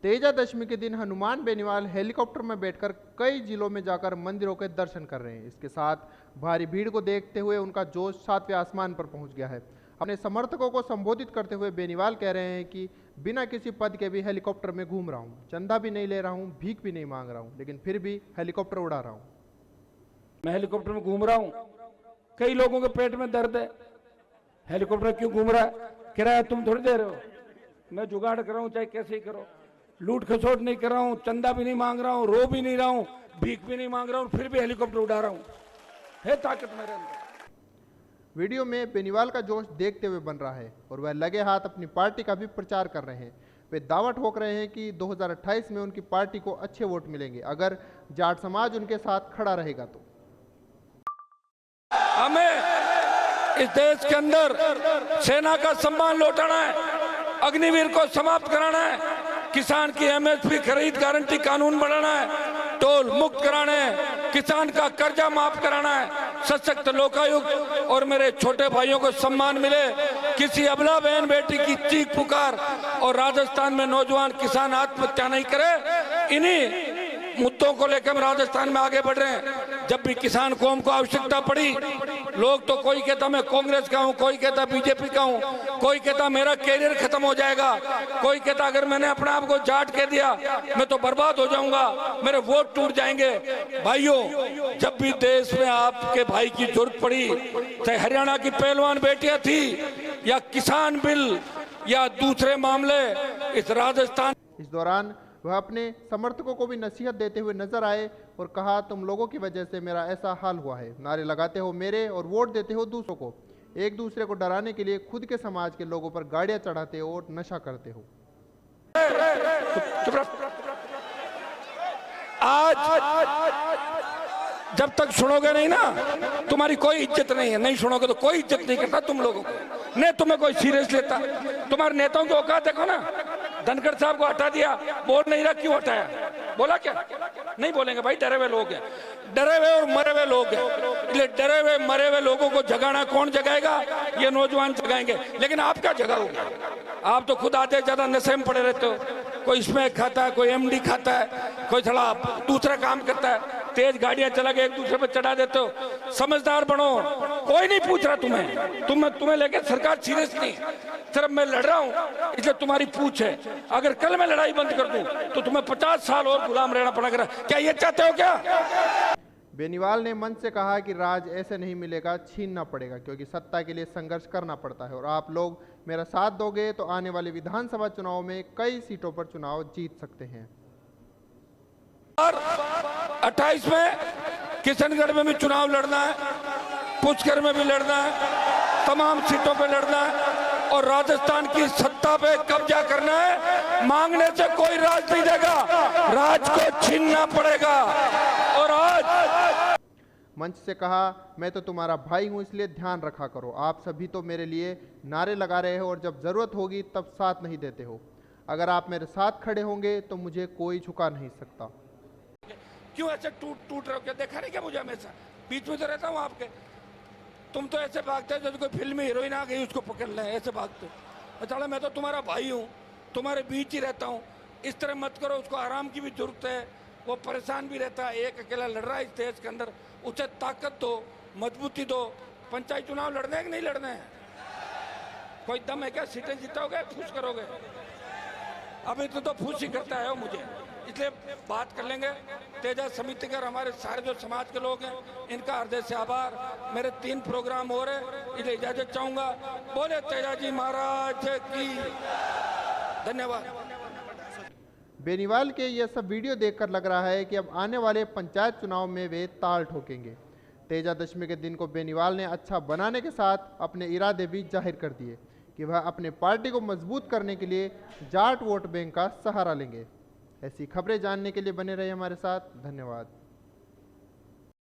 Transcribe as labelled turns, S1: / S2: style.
S1: तेजा दशमी के दिन हनुमान बेनीवाल हेलीकॉप्टर में बैठकर कई जिलों में जाकर मंदिरों के दर्शन कर रहे हैं। इसके साथ भारी भीड़ को देखते हुए उनका जोश 7वें आसमान पर पहुंच गया है। अपने समर्थकों को संबोधित करते हुए बेनीवाल कह रहे हैं कि बिना किसी पद के भी हेलीकॉप्टर में घूम रहा हूं, चंदा भी नहीं ले रहा हूं, भीख भी नहीं मांग रहा हूं, लेकिन फिर भी हेलीकॉप्टर उड़ा रहा हूं।
S2: मैं हेलीकॉप्टर में घूम रहा हूं, कई लोगों के पेट में दर्द है, हेलीकॉप्टर क्यों घूम रहा है? किराया तुम थोड़ी दे रहे हो, मैं जुगाड़ कर रहा हूं, चाहे कैसे ही करो, लूट खसोट नहीं कर रहा हूं, चंदा भी नहीं मांग रहा हूं, रो भी नहीं रहा हूं, भीख भी नहीं मांग रहा हूं, फिर भी हेलीकॉप्टर उड़ा रहा हूं। है ताकत मेरे अंदर।
S1: वीडियो में बेनीवाल का जोश देखते हुए बन रहा है और वह लगे हाथ अपनी पार्टी का भी प्रचार कर रहे हैं। वे दावा ठोक रहे हैं कि 2028 में उनकी पार्टी को अच्छे वोट मिलेंगे अगर जाट समाज उनके साथ खड़ा रहेगा तो।
S2: हमें इस देश के अंदर सेना का सम्मान लौटाना है, अग्निवीर को समाप्त कराना है, किसान की एमएसपी खरीद गारंटी कानून बनाना है, टोल मुक्त कराना है, किसान का कर्जा माफ कराना है, सशक्त लोकायुक्त और मेरे छोटे भाइयों को सम्मान मिले, किसी अबला बहन बेटी की चीख पुकार और राजस्थान में नौजवान किसान आत्महत्या नहीं करे। इन्हीं मुद्दों को लेकर हम राजस्थान में आगे बढ़ रहे हैं। जब भी किसान कौम को आवश्यकता पड़ी, लोग तो कोई कहता मैं कांग्रेस का हूं, कोई कहता बीजेपी का हूं, कोई कहता मेरा कैरियर खत्म हो जाएगा, कोई कहता अगर मैंने अपने आप को जाट कह दिया मैं तो बर्बाद हो जाऊंगा, मेरे वोट टूट जाएंगे। भाइयों, जब भी देश में आपके भाई की जरूरत पड़ी, चाहे हरियाणा की पहलवान बेटियां थी या किसान बिल या दूसरे मामले, इस राजस्थान।
S1: इस दौरान वह अपने समर्थकों को भी नसीहत देते हुए नजर आए और कहा, तुम लोगों की वजह से मेरा ऐसा हाल हुआ है। नारे लगाते हो मेरे और वोट देते हो दूसरों को, एक दूसरे को डराने के लिए खुद के समाज के लोगों पर गाड़ियां चढ़ाते हो और नशा करते हो।
S2: आज जब तक सुनोगे नहीं ना, तुम्हारी कोई इज्जत नहीं है। नहीं सुनोगे तो कोई इज्जत नहीं करता तुम लोगों को, नहीं तुम्हें कोई सीरियस लेता। तुम्हारे नेताओं की औकात देखो ना, धनखड़ साहब को हटा दिया, बोल नहीं रहा, क्यों हटाया? बोला क्या? नहीं बोलेंगे भाई, डरे हुए लोग हैं, डरे हुए और मरे हुए लोग हैं। इसलिए डरे हुए मरे हुए लोगों को जगाना कौन जगाएगा? ये नौजवान जगाएंगे। लेकिन आप क्या जगाओगे? आप तो खुद आते ज्यादा नशे में पड़े रहते हो, कोई स्मैक खाता है, कोई एमडी खाता है, कोई थोड़ा दूसरा काम करता है, तेज गाड़ियां चला के एक दूसरे पर चढ़ा देते हो। समझदार बनो, कोई नहीं पूछ रहा तुम्हें लेके सरकार सीरियस नहीं। सिर्फ मैं लड़ रहा हूं इसलिए तुम्हारी पूछ है। अगर कल मैं लड़ाई बंद कर दूं तो तुम्हें 50 साल और गुलाम रहना पड़ेगा। क्या ये चाहते हो क्या?
S1: बेनीवाल ने मंच से कहा कि राज ऐसे नहीं मिलेगा, छीनना पड़ेगा, क्योंकि सत्ता के लिए संघर्ष करना पड़ता है और आप लोग मेरा साथ दोगे तो आने वाले विधानसभा चुनाव में कई सीटों पर चुनाव जीत सकते हैं।
S2: 28 में किशनगढ़ में भी चुनाव लड़ना है, पुष्कर में भी लड़ना है, तमाम सीटों पे लड़ना है और राजस्थान की सत्ता पे कब्जा करना है। मांगने से कोई राज नहीं देगा, राज को छीनना पड़ेगा। और आज
S1: मंच से कहा, मैं तो तुम्हारा भाई हूं, इसलिए ध्यान रखा करो। आप सभी तो मेरे लिए नारे लगा रहे हो और जब जरूरत होगी तब साथ नहीं देते हो। अगर आप मेरे साथ खड़े होंगे तो मुझे कोई झुका नहीं सकता।
S2: क्यों ऐसे टूट रहे हो? क्या देखा नहीं क्या मुझे? हमेशा बीच में तो रहता हूँ आपके। तुम तो ऐसे भागते हो जैसे कोई फिल्मी हीरोइन आ गई उसको पकड़ ले, ऐसे भागते हो। अच्छा, मैं तो तुम्हारा भाई हूँ, तुम्हारे बीच ही रहता हूँ। इस तरह मत करो, उसको आराम की भी जरूरत है, वो परेशान भी रहता है, एक अकेला लड़ रहा है इस देश के अंदर। उसे ताकत दो, मजबूती दो। पंचायत चुनाव लड़ने है कि नहीं लड़ने हैं? कोई दम है क्या? सीटें जीतोगे, फूस करोगे? अभी तो फूस ही करता है वो मुझे, इसलिए बात कर लेंगे। तेजा समिति कर हमारे सारे जो समाज के लोग हैं, इनका हृदय से आभार। मेरे 3 प्रोग्राम हो रहे, इसलिए इजाजत चाहूंगा। बोले तेजा जी महाराज की धन्यवाद।
S1: बेनीवाल के यह सब वीडियो देखकर लग रहा है कि अब आने वाले पंचायत चुनाव में वे ताल ठोकेंगे। तेजा दशमी के दिन को बेनीवाल ने अच्छा बनाने के साथ अपने इरादे भी जाहिर कर दिए कि वह अपने पार्टी को मजबूत करने के लिए जाट वोट बैंक का सहारा लेंगे। ऐसी खबरें जानने के लिए बने रहिए हमारे साथ। धन्यवाद।